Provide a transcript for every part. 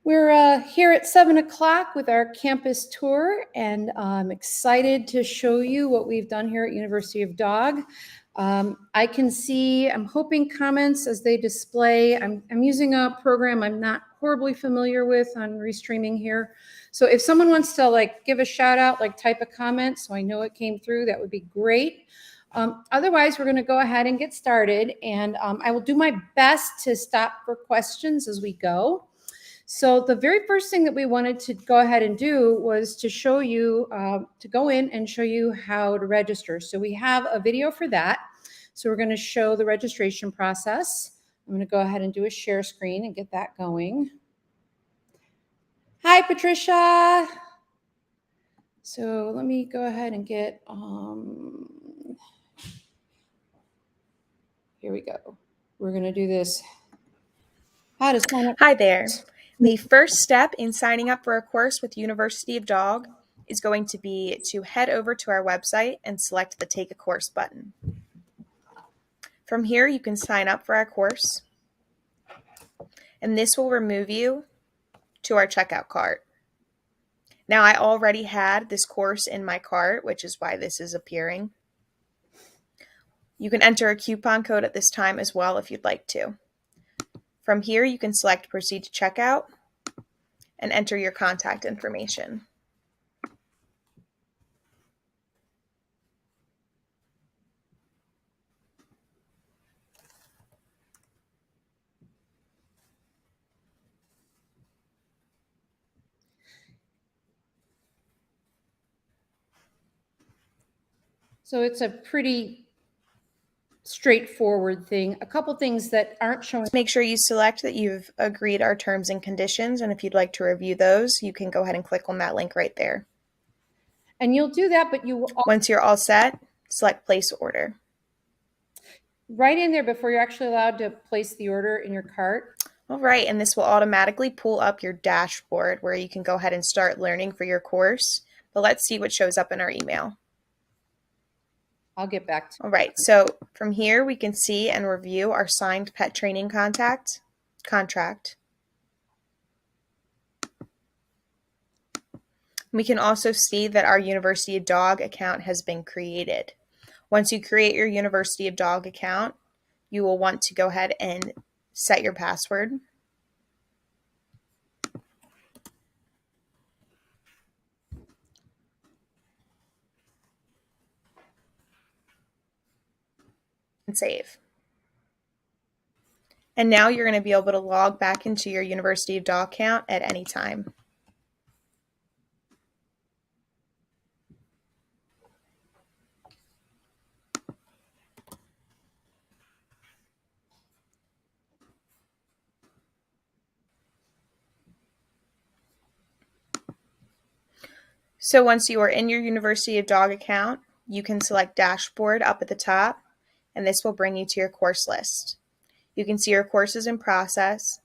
We're here at 7 o'clock with our campus tour, and I'm excited to show you what we've done here at University of Dog. I can see, I'm hoping comments as they display. I'm using a program I'm not horribly familiar with on restreaming here. So if someone wants to give a shout out, type a comment so I know it came through, that would be great. Otherwise, we're going to go ahead and get started, and I will do my best to stop for questions as we go. So the very first thing that we wanted to go ahead and do was to show you, to go in and show you how to register. So we have a video for that. So we're going to show the registration process. I'm going to go ahead and do a share screen and get that going. Hi, Patricia. So let me go ahead and get, here we go. We're going to do this. How to sign up. Hi there. The first step in signing up for a course with University of Dog is going to be to head over to our website and select the Take a Course button. From here, you can sign up for our course, and this will remove you to our checkout cart. Now, I already had this course in my cart, which is why this is appearing. You can enter a coupon code at this time as well if you'd like to. From here, you can select Proceed to Checkout and enter your contact information. So it's a pretty straightforward thing. A couple things that aren't showing. Make sure you select that you've agreed our terms and conditions, and if you'd like to review those, you can go ahead and click on that link right there. And you'll do that, but you will. Once you're all set, select Place Order. Right in there before you're actually allowed to place the order in your cart. All right, and this will automatically pull up your dashboard where you can go ahead and start learning for your course. But let's see what shows up in our email. I'll get back to you. All right, so from here we can see and review our signed pet training contract. We can also see that our University of Dog account has been created. Once you create your University of Dog account, you will want to go ahead and set your password. And save. And now you're going to be able to log back into your University of Dog account at any time. So once you are in your University of Dog account, you can select Dashboard up at the top, and this will bring you to your course list. You can see your courses in progress,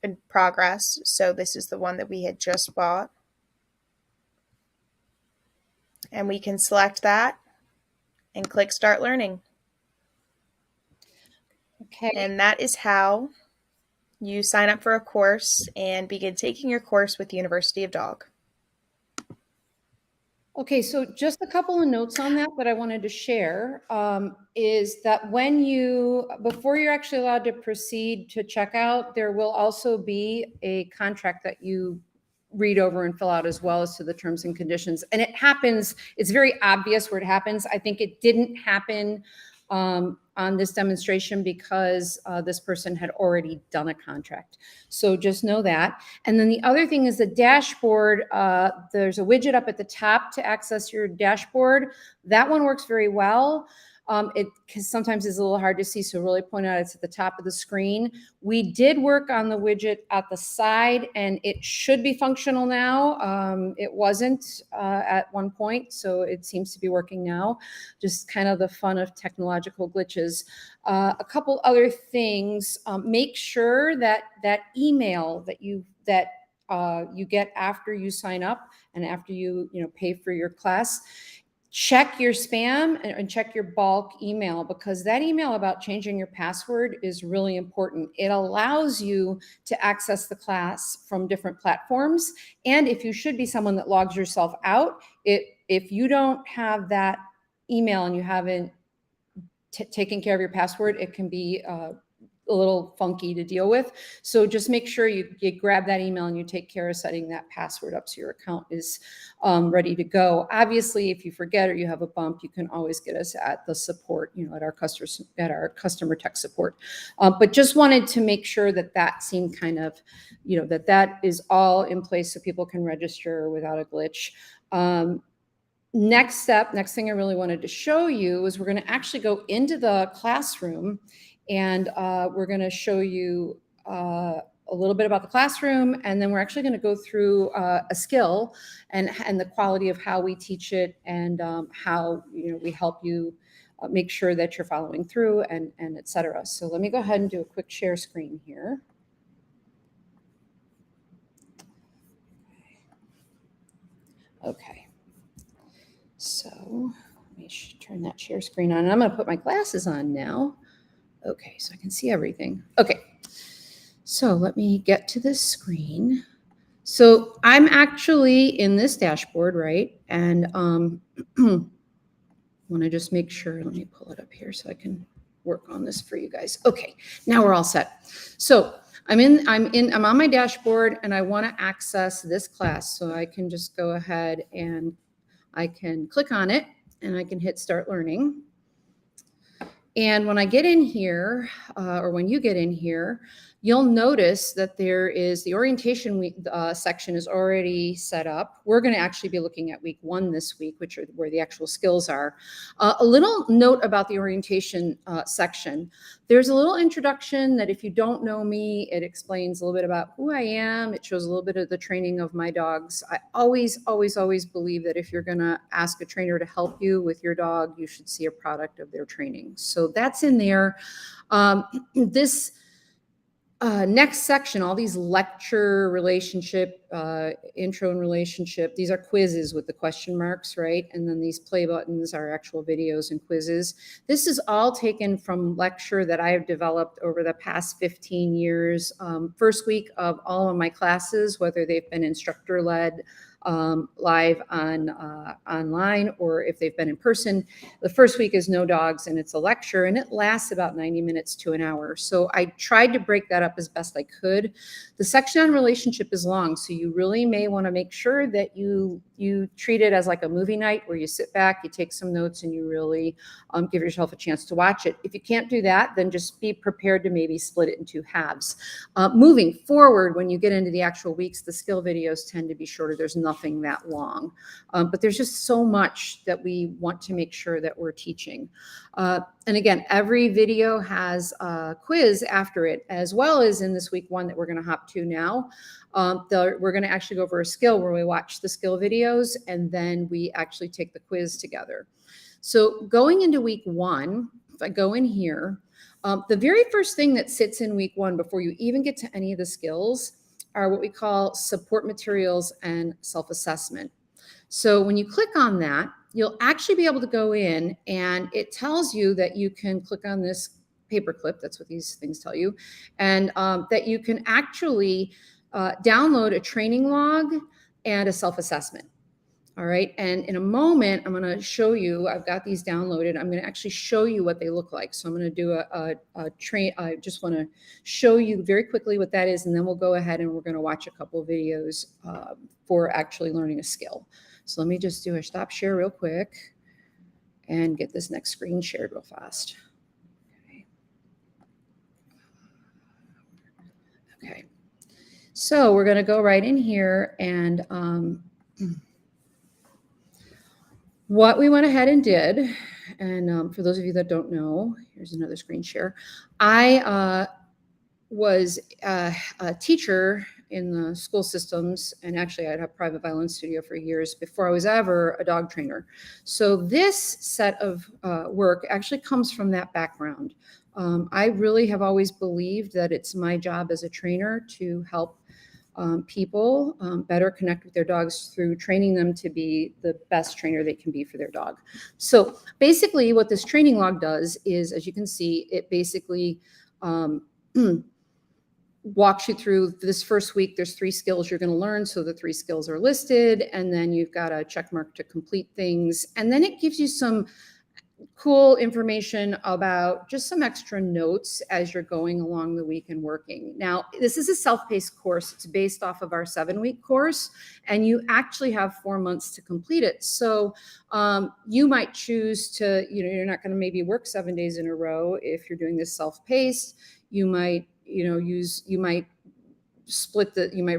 so this is the one that we had just bought. And we can select that and click Start Learning. Okay. And that is how you sign up for a course and begin taking your course with the University of Dog. Okay, so just a couple of notes on that I wanted to share is that before you're actually allowed to proceed to checkout, there will also be a contract that you read over and fill out as well as to the terms and conditions. And it happens, it's very obvious where it happens. I think it didn't happen on this demonstration because this person had already done a contract. So just know that. And then the other thing is the dashboard. There's a widget up at the top to access your dashboard. That one works very well. It sometimes is a little hard to see, so really point out it's at the top of the screen. We did work on the widget at the side, and it should be functional now. It wasn't at one point, so it seems to be working now. Just kind of the fun of technological glitches. A couple other things. Make sure that that email that you get after you sign up and after you pay for your class check your spam and check your bulk email, because that email about changing your password is really important. It allows you to access the class from different platforms. And if you should be someone that logs yourself out, if you don't have that email and you haven't taken care of your password, it can be a little funky to deal with. So just make sure you grab that email and you take care of setting that password up so your account is ready to go. Obviously, if you forget or you have a bump, you can always get us at the support, at our customer tech support. But just wanted to make sure that seemed kind of, that is all in place so people can register without a glitch. Next thing I really wanted to show you is we're going to actually go into the classroom, and we're going to show you a little bit about the classroom, and then we're actually going to go through a skill and the quality of how we teach it, and how we help you make sure that you're following through, and et cetera. So let me go ahead and do a quick share screen here. Okay. So let me turn that share screen on. I'm going to put my glasses on now. Okay, so I can see everything. Okay, so let me get to this screen. So I'm actually in this dashboard, right? And want to just make sure, let me pull it up here so I can work on this for you guys. Okay, now we're all set. So I'm on my dashboard, and I want to access this class. So I can just go ahead and I can click on it, and I can hit start learning. And when I get in here, or when you get in here, you'll notice that there is the orientation section is already set up. We're going to actually be looking at week 1 this week, which are where the actual skills are. A little note about the orientation section. There's a little introduction that if you don't know me, it explains a little bit about who I am. It shows a little bit of the training of my dogs. I always believe that if you're going to ask a trainer to help you with your dog, you should see a product of their training. So that's in there. This next section, all these lecture, relationship, intro and relationship, these are quizzes with the question marks, right? And then these play buttons are actual videos and quizzes. This is all taken from lecture that I have developed over the past 15 years. First week of all of my classes, whether they've been instructor-led, live online, or if they've been in person. The first week is no dogs, and it's a lecture, and it lasts about 90 minutes to an hour. So I tried to break that up as best I could. The section on relationship is long, so you really may want to make sure that you treat it as like a movie night where you sit back, you take some notes, and you really give yourself a chance to watch it. If you can't do that, then just be prepared to maybe split it into halves. Moving forward, when you get into the actual weeks, the skill videos tend to be shorter. There's nothing that long, but there's just so much that we want to make sure that we're teaching. And again, every video has a quiz after it, as well as in this week 1 that we're going to hop to now. We're going to actually go over a skill where we watch the skill videos, and then we actually take the quiz together. So going into week 1, if I go in here, the very first thing that sits in week 1 before you even get to any of the skills are what we call support materials and self-assessment. So when you click on that, you'll actually be able to go in, and it tells you that you can click on this paperclip. That's what these things tell you. And that you can actually download a training log and a self-assessment. All right. And in a moment, I'm going to show you, I've got these downloaded. I'm going to actually show you what they look like. So I'm going to do a train. I just want to show you very quickly what that is. And then we'll go ahead and we're going to watch a couple of videos for actually learning a skill. So let me just do a stop share real quick and get this next screen shared real fast. Okay. So we're going to go right in here, and what we went ahead and did, and for those of you that don't know, here's another screen share. I was a teacher in the school systems, and actually I had a private violin studio for years before I was ever a dog trainer. So this set of work actually comes from that background. I really have always believed that it's my job as a trainer to help people better connect with their dogs through training them to be the best trainer they can be for their dog. So basically what this training log does is, as you can see, it basically walks you through this first week. There's 3 skills you're going to learn. So the 3 skills are listed, and then you've got a check mark to complete things. And then it gives you some cool information about just some extra notes as you're going along the week and working. Now, this is a self-paced course. It's based off of our 7-week course, and you actually have 4 months to complete it. So you might choose to, you're not going to maybe work 7 days in a row if you're doing this self-paced. You might, you might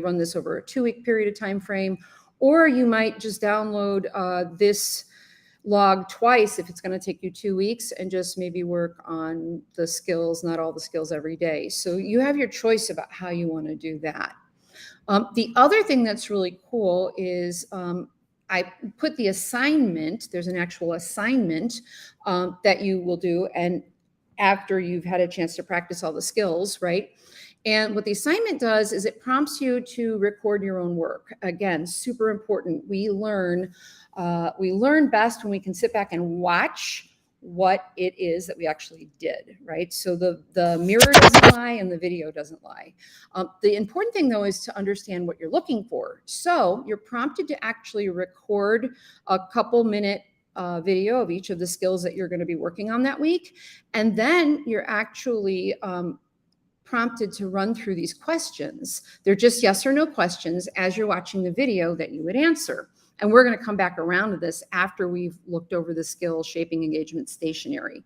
run this over a 2-week period of time frame, or you might just download this log twice if it's going to take you 2 weeks and just maybe work on the skills, not all the skills every day. So you have your choice about how you want to do that. The other thing that's really cool is I put the assignment, there's an actual assignment that you will do, and after you've had a chance to practice all the skills, right? And what the assignment does is it prompts you to record your own work. Again, super important. We learn best when we can sit back and watch what it is that we actually did, right? So the mirror doesn't lie and the video doesn't lie. The important thing though is to understand what you're looking for. So you're prompted to actually record a couple minute video of each of the skills that you're going to be working on that week. And then you're actually prompted to run through these questions. They're just yes or no questions as you're watching the video that you would answer. And we're going to come back around to this after we've looked over the skill shaping engagement stationary.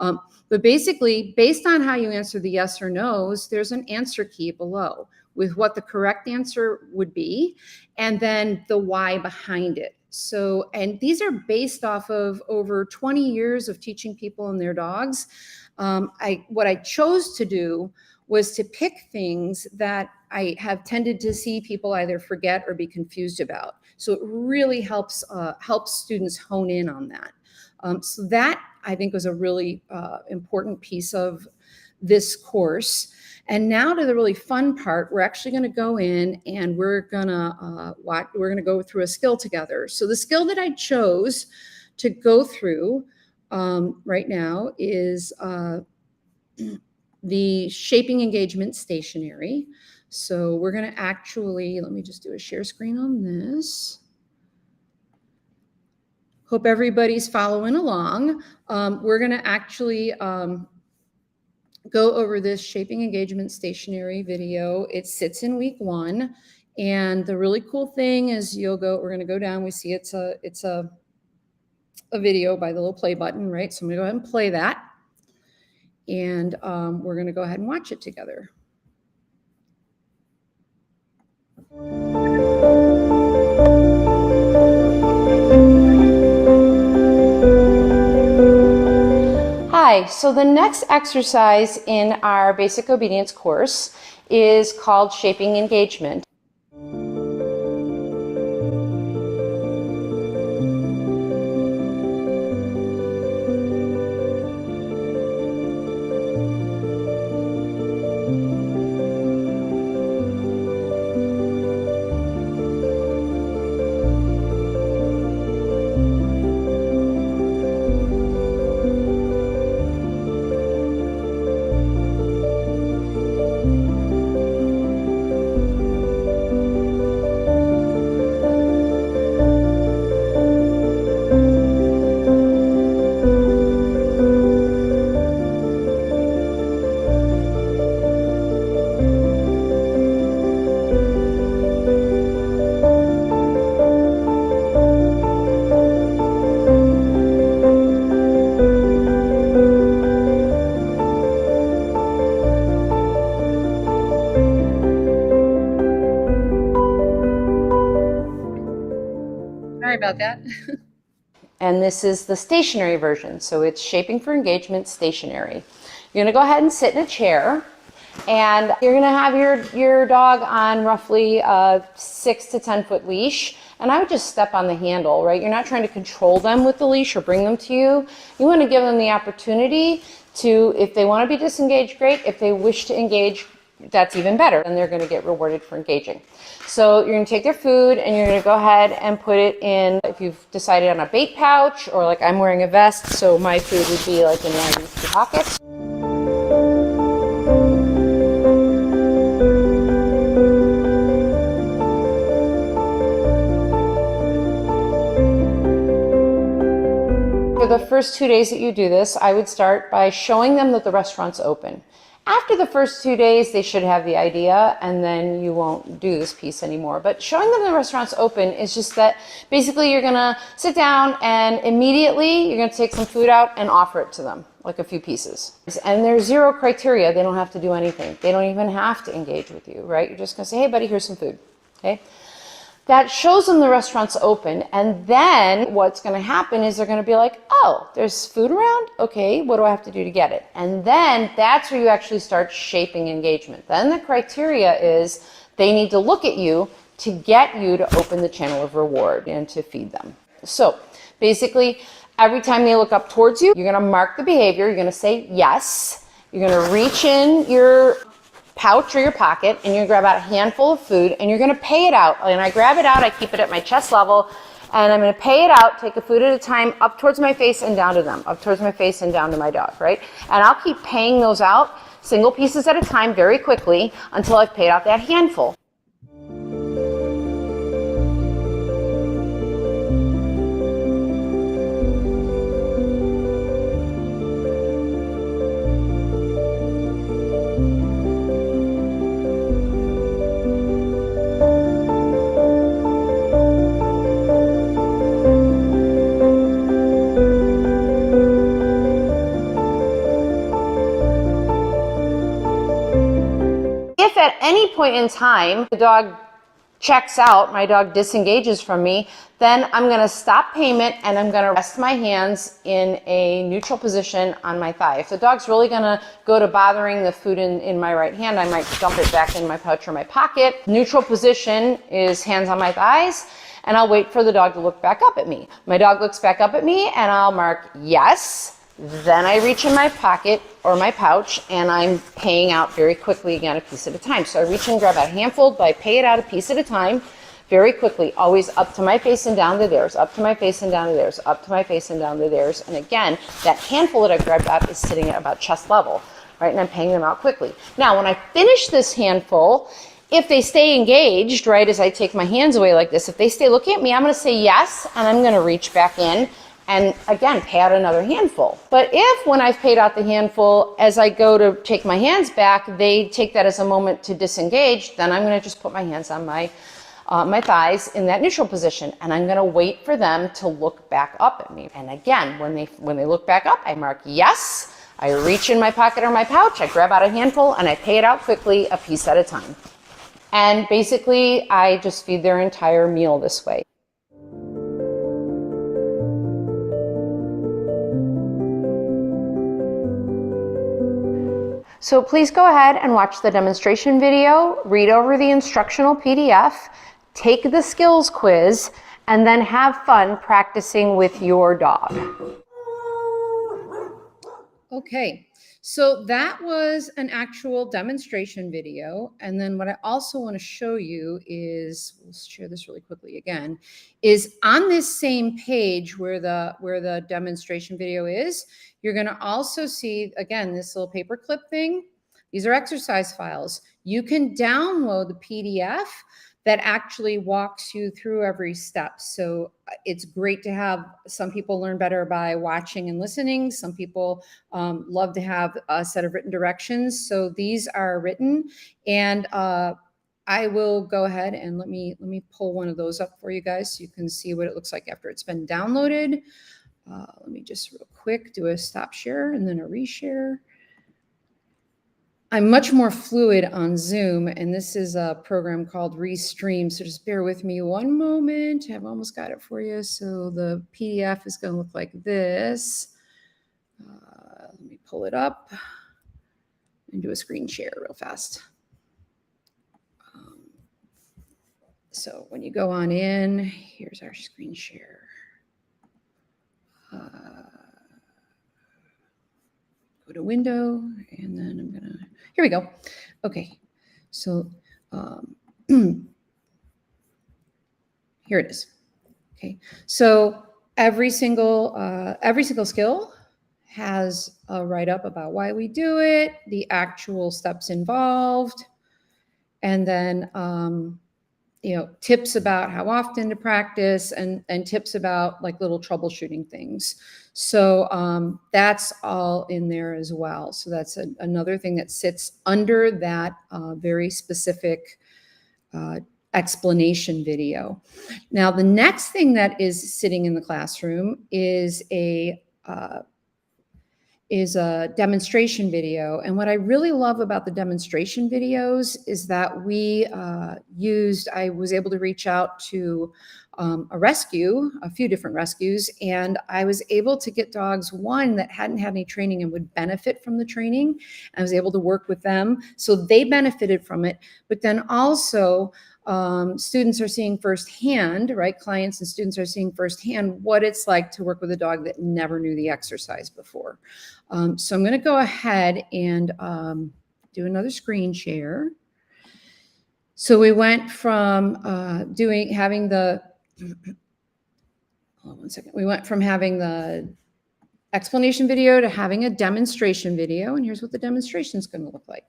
But basically, based on how you answer the yes or no's, there's an answer key below with what the correct answer would be, and then the why behind it. So, and these are based off of over 20 years of teaching people and their dogs. What I chose to do was to pick things that I have tended to see people either forget or be confused about. So it really helps students hone in on that. So that I think was a really important piece of this course. And now to the really fun part, we're actually going to go in and we're going to go through a skill together. So the skill that I chose to go through right now is the shaping engagement stationary. So we're going to actually, let me just do a share screen on this. Hope everybody's following along. We're going to actually go over this shaping engagement stationary video. It sits in week 1. And the really cool thing is we're going to go down. We see it's a video by the little play button, right? So I'm going to go ahead and play that. And we're going to go ahead and watch it together. Hi, so the next exercise in our basic obedience course is called shaping engagement. Sorry about that. And this is the stationary version. So it's shaping for engagement stationary. You're going to go ahead and sit in a chair, and you're going to have your dog on roughly a 6 to 10 foot leash. And I would just step on the handle, right? You're not trying to control them with the leash or bring them to you. You want to give them the opportunity to, if they want to be disengaged, great. If they wish to engage, that's even better, and they're going to get rewarded for engaging. So you're going to take their food and you're going to go ahead and put it in, if you've decided on a bait pouch, or like I'm wearing a vest, so my food would be like in one of these two pockets. For the first 2 days that you do this, I would start by showing them that the restaurant's open. After the first 2 days, they should have the idea, and then you won't do this piece anymore. But showing them the restaurant's open is just that basically you're gonna sit down and immediately you're gonna take some food out and offer it to them, like a few pieces. And there's zero criteria. They don't have to do anything. They don't even have to engage with you, right? You're just gonna say, hey buddy, here's some food, okay? That shows them the restaurant's open, and then what's going to happen is they're going to be like, oh, there's food around? Okay, what do I have to do to get it? And then that's where you actually start shaping engagement. Then the criteria is they need to look at you to get you to open the channel of reward and to feed them. So basically, every time they look up towards you, you're going to mark the behavior. You're going to say yes. You're going to reach in your pouch or your pocket, and you're gonna grab out a handful of food, and you're gonna pay it out. And I grab it out, I keep it at my chest level, and I'm gonna pay it out, take a food at a time, up towards my face and down to them, up towards my face and down to my dog, right? And I'll keep paying those out, single pieces at a time, very quickly, until I've paid out that handful. If at any point in time the dog checks out, my dog disengages from me, then I'm going to stop payment and I'm going to rest my hands in a neutral position on my thigh. If the dog's really going to go to bothering the food in my right hand, I might dump it back in my pouch or my pocket. Neutral position is hands on my thighs, and I'll wait for the dog to look back up at me. My dog looks back up at me and I'll mark yes. Then I reach in my pocket or my pouch and I'm paying out very quickly, again, a piece at a time. So I reach in, grab a handful, but I pay it out a piece at a time very quickly, always up to my face and down to theirs, up to my face and down to theirs, up to my face and down to theirs. And again, that handful that I grabbed up is sitting at about chest level, right? And I'm paying them out quickly. Now, when I finish this handful, if they stay engaged, right, as I take my hands away like this, if they stay looking at me, I'm going to say yes, and I'm going to reach back in and again, pay out another handful. But if when I've paid out the handful, as I go to take my hands back, they take that as a moment to disengage, then I'm going to just put my hands on my thighs in that neutral position, and I'm going to wait for them to look back up at me. And again, when they look back up, I mark yes. I reach in my pocket or my pouch, I grab out a handful, and I pay it out quickly, a piece at a time. And basically, I just feed their entire meal this way. So please go ahead and watch the demonstration video, read over the instructional PDF, take the skills quiz, and then have fun practicing with your dog. Okay, so that was an actual demonstration video. And then what I also want to show you is, we'll share this really quickly again, is on this same page where the demonstration video is, you're going to also see, again, this little paperclip thing. These are exercise files. You can download the PDF that actually walks you through every step. So it's great to have. Some people learn better by watching and listening. Some people love to have a set of written directions. So these are written, and I will go ahead and let me pull one of those up for you guys so you can see what it looks like after it's been downloaded. Let me just real quick do a stop share and then a reshare. I'm much more fluid on Zoom, and this is a program called Restream. So just bear with me one moment. I've almost got it for you. So the PDF is going to look like this. Let me pull it up and do a screen share real fast. So when you go on in, here's our screen share. Go to window, and then I'm gonna, here we go. Okay, So here it is. Okay, so every single skill has a write-up about why we do it, the actual steps involved, and then tips about how often to practice, and tips about like little troubleshooting things. So that's all in there as well. So that's another thing that sits under that very specific explanation video. Now, the next thing that is sitting in the classroom is a demonstration video. And what I really love about the demonstration videos is that I was able to reach out to a few different rescues, and I was able to get dogs, one that hadn't had any training and would benefit from the training. I was able to work with them, so they benefited from it. But then also, students are seeing firsthand, right? Clients and students are seeing firsthand what it's like to work with a dog that never knew the exercise before. So I'm going to go ahead and do another screen share. So we went from having the explanation video to having a demonstration video. And here's what the demonstration is going to look like.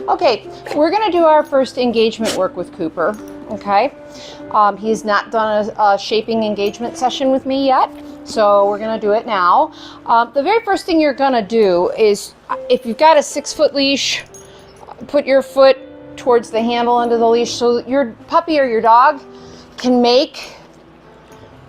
Okay, we're going to do our first engagement work with Cooper, okay? He's not done a shaping engagement session with me yet, so we're going to do it now. The very first thing you're going to do is, if you've got a 6-foot leash, put your foot towards the handle end of the leash so that your puppy or your dog can make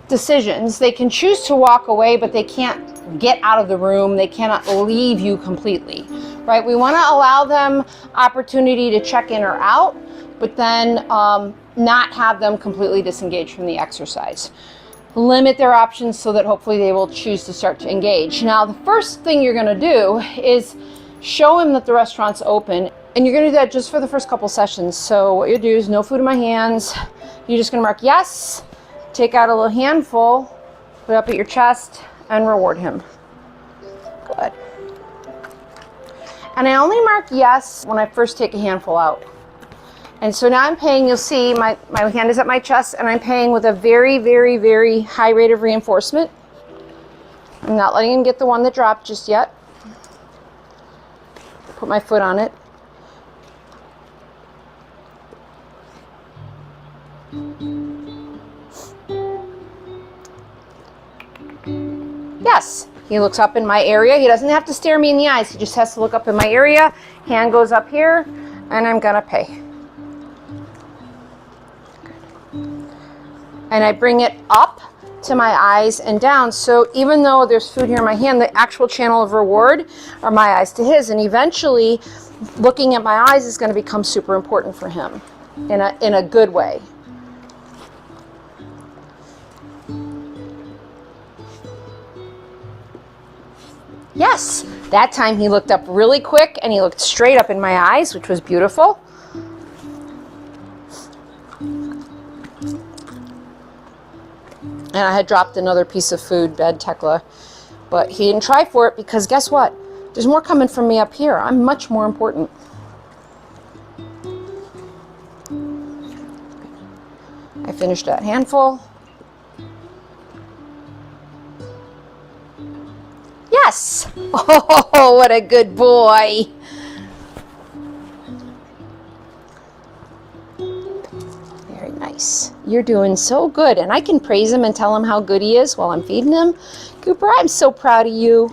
decisions. They can choose to walk away, but they can't get out of the room. They cannot leave you completely, right? We want to allow them opportunity to check in or out, but then not have them completely disengage from the exercise. Limit their options so that hopefully they will choose to start to engage. Now, the first thing you're going to do is show him that the restaurant's open, and you're going to do that just for the first couple sessions. So what you do is no food in my hands. You're just going to mark yes, take out a little handful, put it up at your chest, and reward him. Good. And I only mark yes when I first take a handful out. And so now I'm paying, you'll see my hand is at my chest, and I'm paying with a very, very, very high rate of reinforcement. I'm not letting him get the one that dropped just yet. Put my foot on it. Yes, he looks up in my area. He doesn't have to stare me in the eyes. He just has to look up in my area. Hand goes up here, and I'm gonna pay. And I bring it up to my eyes and down. So even though there's food here in my hand, the actual channel of reward are my eyes to his. And eventually, looking at my eyes is going to become super important for him in a good way. Yes, that time he looked up really quick and he looked straight up in my eyes, which was beautiful. And I had dropped another piece of food, bed Tekla, but he didn't try for it because guess what? There's more coming from me up here. I'm much more important. I finished that handful. Yes! Oh, what a good boy. Very nice. You're doing so good. And I can praise him and tell him how good he is while I'm feeding him. Cooper, I'm so proud of you.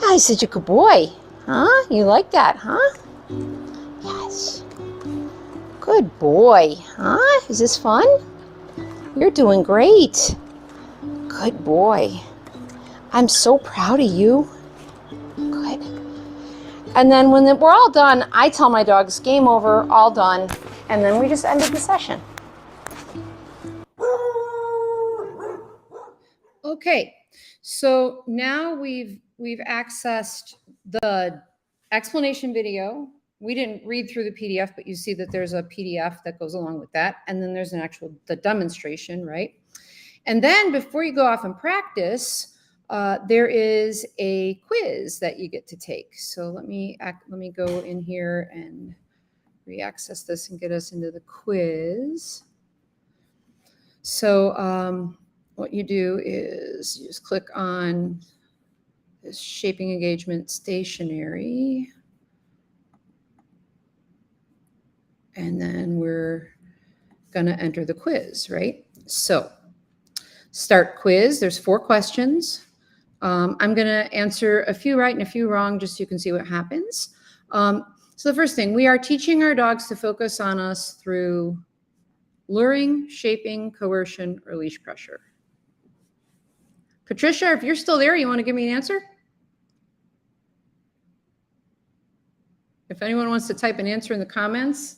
I said you're a good boy. Huh? You like that, huh? Yes. Good boy. Huh? Is this fun? You're doing great. Good boy. I'm so proud of you. Good. And then when we're all done, I tell my dogs, game over, all done. And then we just ended the session. Okay, so now we've accessed the explanation video. We didn't read through the PDF, but you see that there's a PDF that goes along with that. And then there's the demonstration, right? And then before you go off and practice, there is a quiz that you get to take. So let me go in here and re-access this and get us into the quiz. So what you do is you just click on this shaping engagement stationary. And then we're going to enter the quiz, right? So start quiz. There's 4 questions. I'm going to answer a few right and a few wrong just so you can see what happens. So the first thing, we are teaching our dogs to focus on us through luring, shaping, coercion, or leash pressure. Patricia, if you're still there, you want to give me an answer? If anyone wants to type an answer in the comments,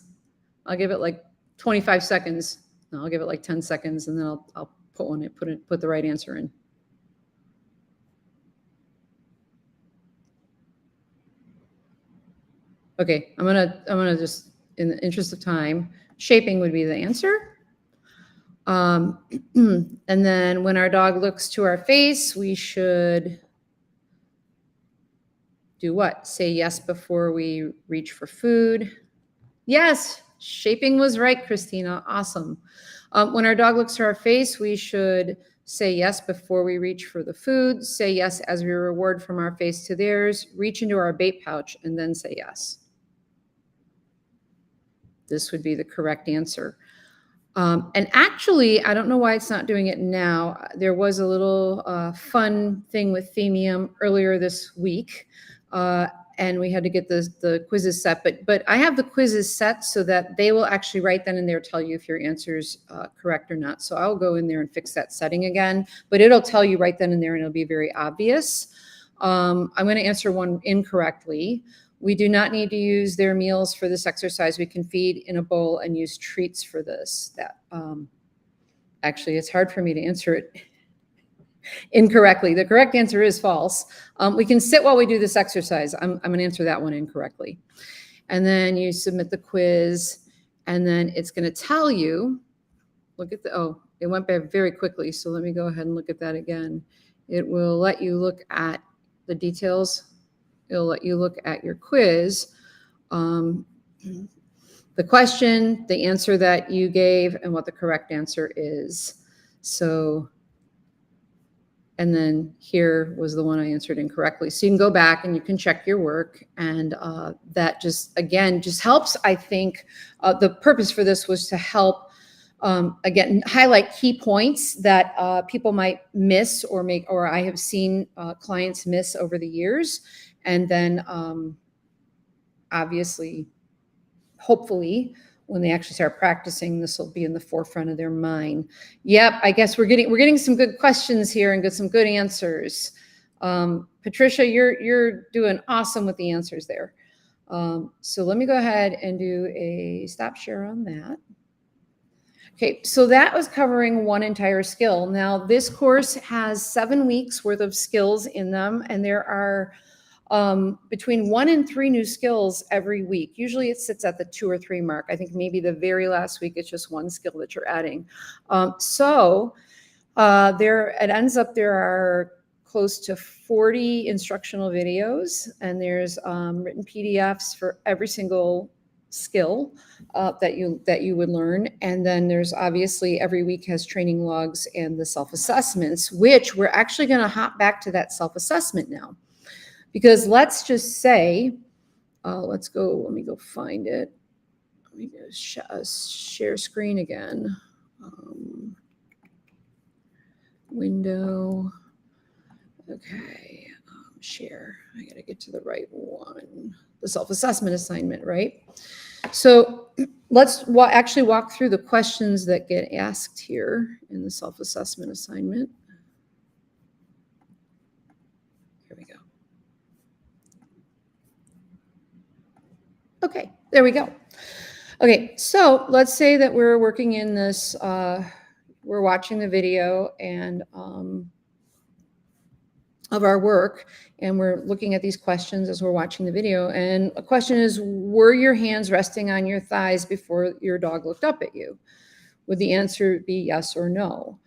I'll give it like 25 seconds. No, I'll give it like 10 seconds, and then I'll put the right answer in. Okay, I'm gonna just, in the interest of time, shaping would be the answer. And then when our dog looks to our face, we should do what? Say yes before we reach for food. Yes, shaping was right, Christina. Awesome. When our dog looks to our face, we should say yes before we reach for the food. Say yes as we reward from our face to theirs. Reach into our bait pouch and then say yes. This would be the correct answer. And actually, I don't know why it's not doing it now. There was a little fun thing with Themium earlier this week, and we had to get the quizzes set. But I have the quizzes set so that they will actually right then and there tell you if your answer's correct or not. So I'll go in there and fix that setting again. But it'll tell you right then and there, and it'll be very obvious. I'm going to answer one incorrectly. We do not need to use their meals for this exercise. We can feed in a bowl and use treats for this. Actually, it's hard for me to answer it incorrectly. The correct answer is false. We can sit while we do this exercise. I'm going to answer that one incorrectly. And then you submit the quiz, and then it's going to tell you, look at it went by very quickly. So let me go ahead and look at that again. It will let you look at the details. It'll let you look at your quiz, the question, the answer that you gave, and what the correct answer is. So, and then here was the one I answered incorrectly. So you can go back and you can check your work, and that just, again, just helps. I think the purpose for this was to help, again, highlight key points that people might miss or I have seen clients miss over the years. And then obviously, hopefully, when they actually start practicing, this will be in the forefront of their mind. Yep, I guess we're getting some good questions here and get some good answers. Patricia, you're doing awesome with the answers there. So let me go ahead and do a stop share on that. Okay, so that was covering one entire skill. Now, this course has 7 weeks worth of skills in them, and there are between 1 and 3 new skills every week. Usually it sits at the 2 or 3 mark. I think maybe the very last week it's just 1 skill that you're adding. It ends up there are close to 40 instructional videos, and there's written PDFs for every single skill that you would learn. And then there's obviously every week has training logs and the self-assessments, which we're actually going to hop back to that self-assessment now. Because let's just say, let me go find it. Let me go share screen again. Window. Okay, share. I got to get to the right one. The self-assessment assignment, right? So let's actually walk through the questions that get asked here in the self-assessment assignment. Here we go. Okay, there we go. Okay, so let's say that we're working in this, we're watching the video and of our work, and we're looking at these questions as we're watching the video. And a question is, were your hands resting on your thighs before your dog looked up at you? Would the answer be yes or no?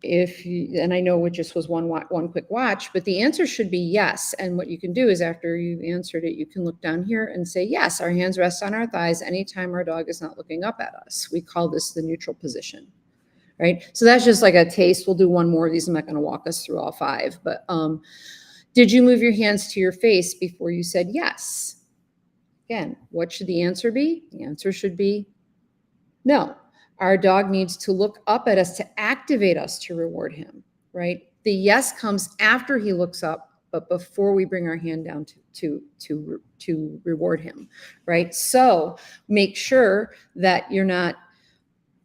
and I know it just was one quick watch, but the answer should be yes. And what you can do is after you've answered it, you can look down here and say, yes, our hands rest on our thighs anytime our dog is not looking up at us. We call this the neutral position, right? So that's just like a taste. We'll do one more of these. I'm not going to walk us through all 5, but did you move your hands to your face before you said yes? Again, what should the answer be? The answer should be no. Our dog needs to look up at us to activate us to reward him, right? The yes comes after he looks up, but before we bring our hand down to reward him, right? So make sure that you're not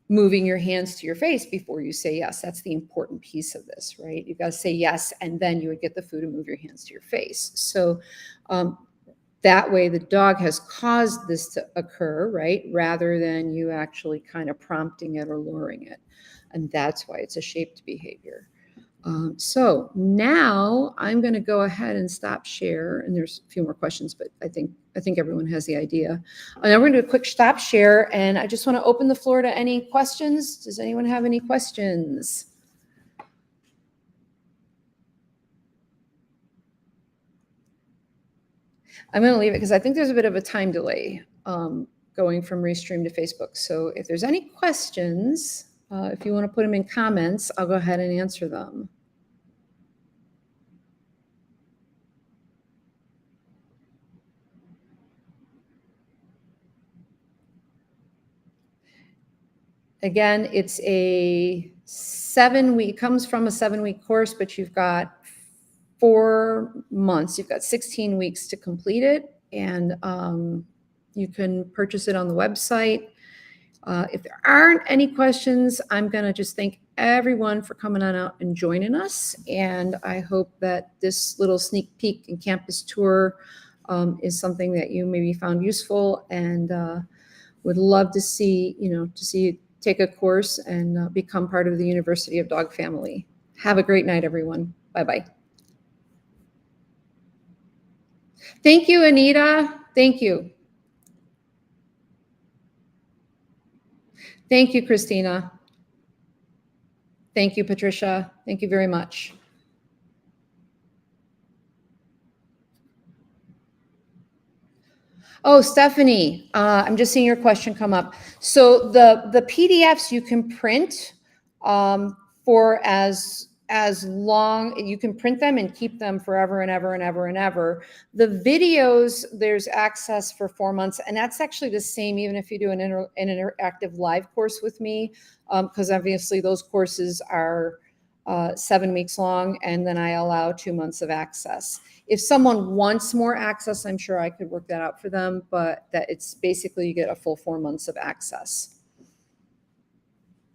moving your hands to your face before you say yes. That's the important piece of this, right? You've got to say yes, and then you would get the food and move your hands to your face. So that way the dog has caused this to occur, right? Rather than you actually kind of prompting it or luring it. And that's why it's a shaped behavior. So now I'm going to go ahead and stop share. And there's a few more questions, but I think everyone has the idea. Now we're going to do a quick stop share. And I just want to open the floor to any questions. Does anyone have any questions? I'm going to leave it because I think there's a bit of a time delay going from Restream to Facebook. So if there's any questions, if you want to put them in comments, I'll go ahead and answer them. Again, it's a 7-week, comes from a 7-week course, but you've got 4 months. You've got 16 weeks to complete it, and you can purchase it on the website. If there aren't any questions, I'm going to just thank everyone for coming on out and joining us. And I hope that this little sneak peek and campus tour is something that you maybe found useful, and would love to see, you take a course and become part of the University of Dog family. Have a great night, everyone. Bye-bye. Thank you, Anita. Thank you. Thank you, Christina. Thank you, Patricia. Thank you very much. Oh, Stephanie, I'm just seeing your question come up. So the PDFs you can print for as long, you can print them and keep them forever and ever and ever and ever. The videos, there's access for 4 months, and that's actually the same even if you do an interactive live course with me, because obviously those courses are 7 weeks long, and then I allow 2 months of access. If someone wants more access, I'm sure I could work that out for them, but that it's basically you get a full 4 months of access.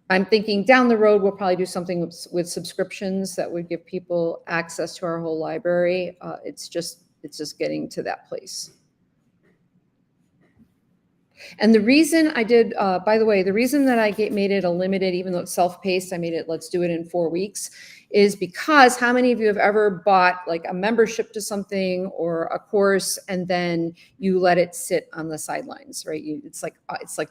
I'm thinking down the road, we'll probably do something with subscriptions that would give people access to our whole library. It's just getting to that place. And the reason I did, by the way, the reason that I made it a limited, even though it's self-paced, I made it, let's do it in 4 weeks, is because how many of you have ever bought like a membership to something or a course and then you let it sit on the sidelines, right? It's like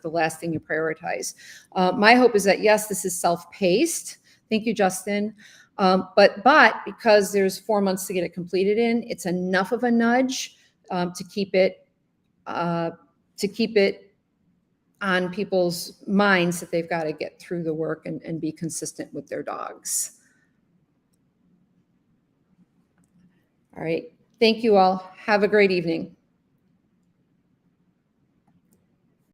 the last thing you prioritize. My hope is that, yes, this is self-paced. Thank you, Justin. But because there's 4 months to get it completed in, it's enough of a nudge to keep it on people's minds that they've got to get through the work and be consistent with their dogs. All right. Thank you all. Have a great evening.